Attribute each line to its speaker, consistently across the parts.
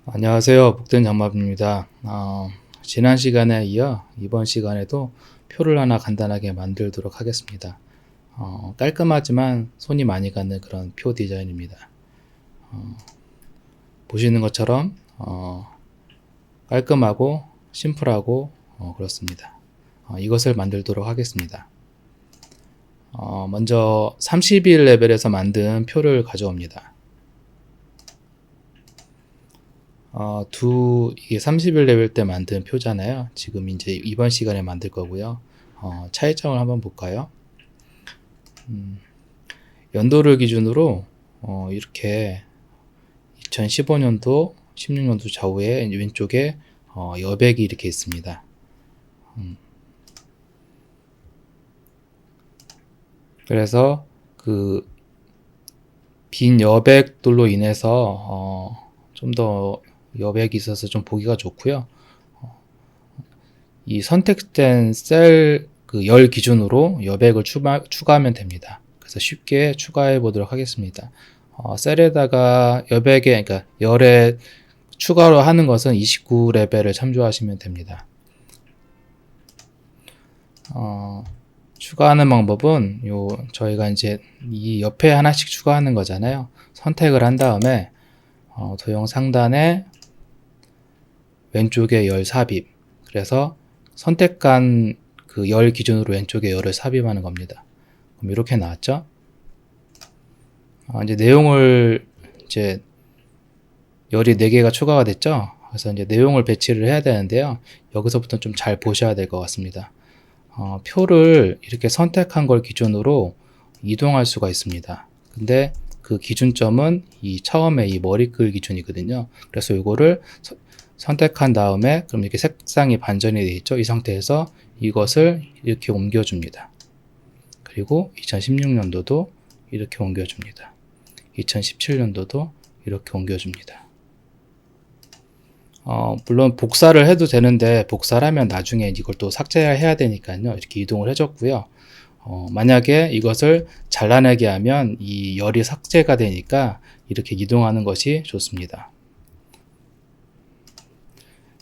Speaker 1: 안녕하세요. 복된 장마입니다. 지난 시간에 이어 이번 시간에도 표를 하나 간단하게 만들도록 하겠습니다. 깔끔하지만 손이 많이 가는 그런 표 디자인입니다. 보시는 것처럼 깔끔하고 심플하고 그렇습니다. 이것을 만들도록 하겠습니다. 먼저 31레벨에서 만든 표를 가져옵니다. 이게 31레벨 때 만든 표잖아요. 지금 이제 이번 시간에 만들 거고요. 차이점을 한번 볼까요? 연도를 기준으로 이렇게 2015년도, 16년도 좌우에 왼쪽에 여백이 이렇게 있습니다. 그래서 그 빈 여백들로 인해서 좀 더 여백이 있어서 좀 보기가 좋고요. 이 선택된 셀 그 열 기준으로 여백을 추가하면 됩니다. 그래서 쉽게 추가해 보도록 하겠습니다. 셀에다가 여백에, 그러니까 열에 추가로 하는 것은 29레벨을 참조하시면 됩니다. 추가하는 방법은 저희가 이제 이 옆에 하나씩 추가하는 거잖아요. 선택을 한 다음에 도형 상단에 왼쪽에 열 삽입, 그래서 선택한 그 열 기준으로 왼쪽에 열을 삽입하는 겁니다. 그럼 이렇게 나왔죠? 이제 내용을 이제 열이 4개가 추가가 됐죠? 그래서 이제 내용을 배치를 해야 되는데요. 여기서부터 좀 잘 보셔야 될 것 같습니다. 표를 이렇게 선택한 걸 기준으로 이동할 수가 있습니다. 근데 그 기준점은 이 처음에 이 머리글 기준이거든요. 그래서 이거를 선택한 다음에 그럼 이렇게 색상이 반전이 되어 있죠. 이 상태에서 이것을 이렇게 옮겨줍니다. 그리고 2016년도도 이렇게 옮겨줍니다. 2017년도도 이렇게 옮겨줍니다. 물론 복사를 해도 되는데 복사를 하면 나중에 이걸 또 삭제해야 되니까요. 이렇게 이동을 해줬고요. 만약에 이것을 잘라내게 하면 이 열이 삭제가 되니까 이렇게 이동하는 것이 좋습니다.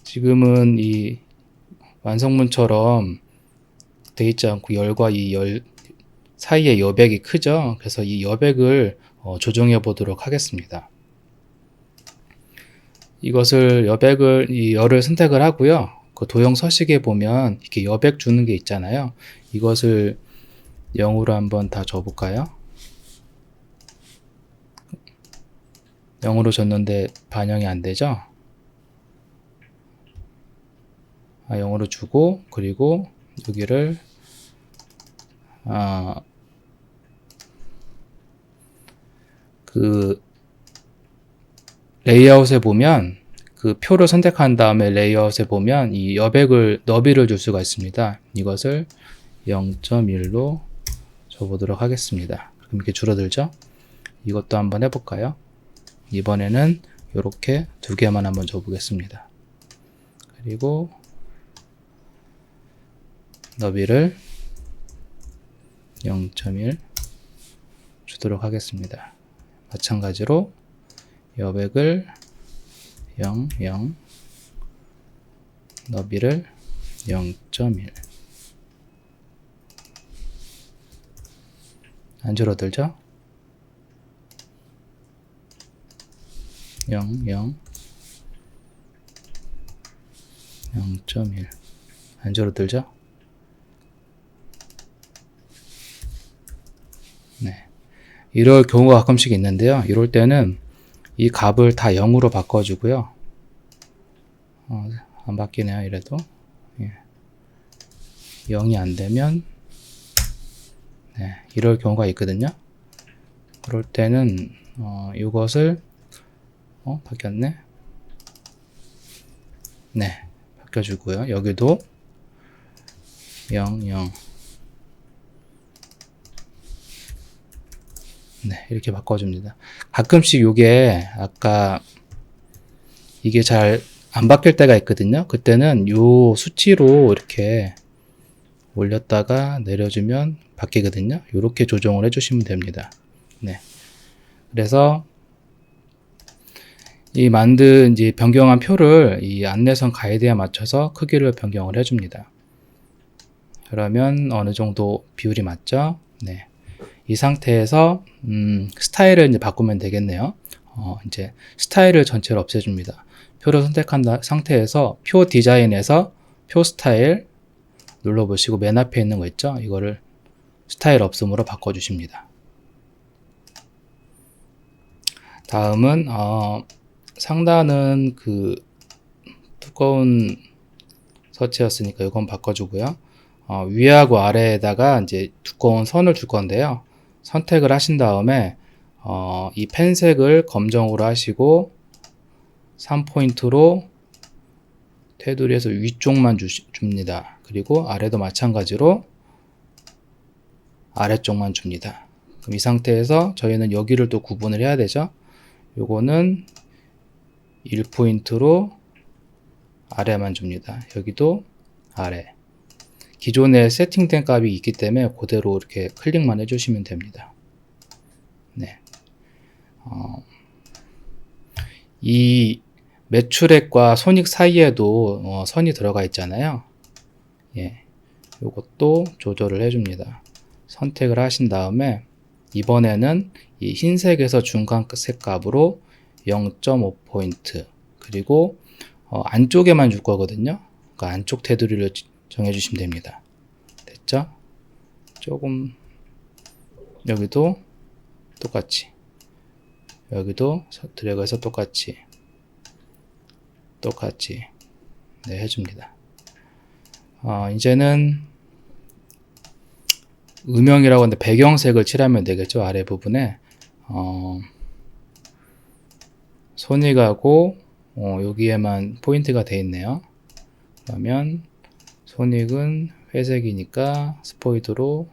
Speaker 1: 지금은 이 완성문처럼 되어 있지 않고 열과 이 열 사이의 여백이 크죠. 그래서 이 여백을 조정해 보도록 하겠습니다. 이것을 이 열을 선택을 하고요. 그 도형 서식에 보면 이렇게 여백 주는 게 있잖아요. 이것을 0으로 한번 다 줘볼까요? 0으로 줬는데 반영이 안 되죠? 0으로 주고, 그리고 여기를 그 레이아웃에 보면 그 표를 선택한 다음에 레이아웃에 보면 이 여백을 너비를 줄 수가 있습니다. 이것을 0.1로 줘보도록 하겠습니다. 그럼 이렇게 줄어들죠? 이것도 한번 해볼까요? 이번에는 이렇게 2개만 한번 줘보겠습니다. 그리고 너비를 0.1 주도록 하겠습니다. 마찬가지로 여백을 0, 0, 너비를 0.1. 안 줄어들죠? 0, 0, 0.1. 안 줄어들죠? 네. 이럴 경우가 가끔씩 있는데요. 이럴 때는 이 값을 다 0으로 바꿔주고요. 안 바뀌네요. 이래도 0이 안 되면 이럴 경우가 있거든요. 그럴 때는 이것을 바뀌었네. 네, 바뀌어주고요. 여기도 0, 0. 네, 이렇게 바꿔줍니다. 가끔씩 이게 아까 이게 잘 안 바뀔 때가 있거든요. 그때는 요 수치로 이렇게 올렸다가 내려주면 바뀌거든요. 이렇게 조정을 해주시면 됩니다. 네. 그래서 이 만든 이제 변경한 표를 이 안내선 가이드에 맞춰서 크기를 변경을 해줍니다. 그러면 어느 정도 비율이 맞죠? 네. 이 상태에서 스타일을 이제 바꾸면 되겠네요. 이제 스타일을 전체로 없애줍니다. 표를 선택한 상태에서 표 디자인에서 표 스타일 눌러보시고 맨 앞에 있는 거 있죠? 이거를 스타일 없음으로 바꿔주십니다. 다음은 상단은 그 두꺼운 서체였으니까 이건 바꿔주고요. 위하고 아래에다가 이제 두꺼운 선을 줄 건데요. 선택을 하신 다음에 이 펜색을 검정으로 하시고 3포인트로 테두리에서 위쪽만 줍니다. 그리고 아래도 마찬가지로 아래쪽만 줍니다. 그럼 이 상태에서 저희는 여기를 또 구분을 해야 되죠. 요거는 1포인트로 아래만 줍니다. 여기도 아래. 기존에 세팅된 값이 있기 때문에 그대로 이렇게 클릭만 해주시면 됩니다. 네. 이 매출액과 손익 사이에도 선이 들어가 있잖아요. 예. 요것도 조절을 해줍니다. 선택을 하신 다음에 이번에는 이 흰색에서 중간색 값으로 0.5포인트 그리고 안쪽에만 줄 거거든요. 그러니까 안쪽 테두리를 정해주시면 됩니다. 됐죠? 조금 여기도 똑같이 여기도 드래그해서 똑같이 네, 해줍니다. 이제는 음영이라고 하는데 배경색을 칠하면 되겠죠. 아래 부분에 손익하고 여기에만 포인트가 되어 있네요. 그러면 손익은 회색이니까 스포이드로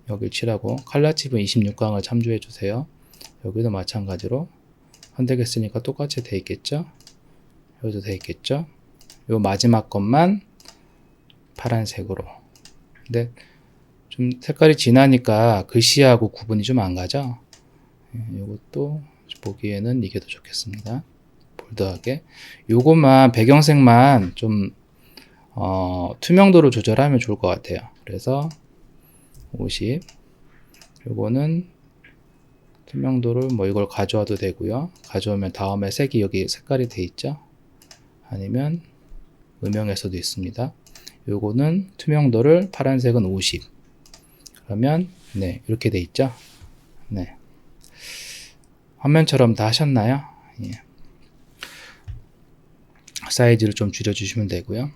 Speaker 1: 여기 칠하고 칼라 칩은 26강을 참조해 주세요. 여기도 마찬가지로 선택했으니까 똑같이 되어 있겠죠. 여기도 되어 있겠죠. 요 마지막 것만 파란색으로. 근데 좀 색깔이 진하니까 글씨하고 구분이 좀 안 가죠. 이것도 보기에는 이게 더 좋겠습니다. 볼드하게. 요것만 배경색만 좀 투명도를 조절하면 좋을 것 같아요. 그래서 50. 요거는 투명도를 뭐 이걸 가져와도 되고요. 가져오면 다음에 색이 여기 색깔이 돼 있죠. 아니면 음영에서도 있습니다. 요거는 투명도를 파란색은 50. 그러면 네, 이렇게 돼 있죠. 네. 화면처럼 다 하셨나요? 예. 사이즈를 좀 줄여주시면 되고요.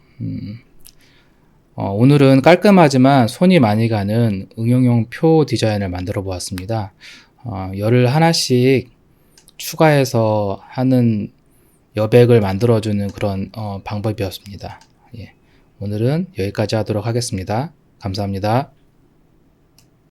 Speaker 1: 오늘은 깔끔하지만 손이 많이 가는 응용용 표 디자인을 만들어 보았습니다. 열을 하나씩 추가해서 하는 여백을 만들어주는 그런 방법이었습니다. 예. 오늘은 여기까지 하도록 하겠습니다. 감사합니다.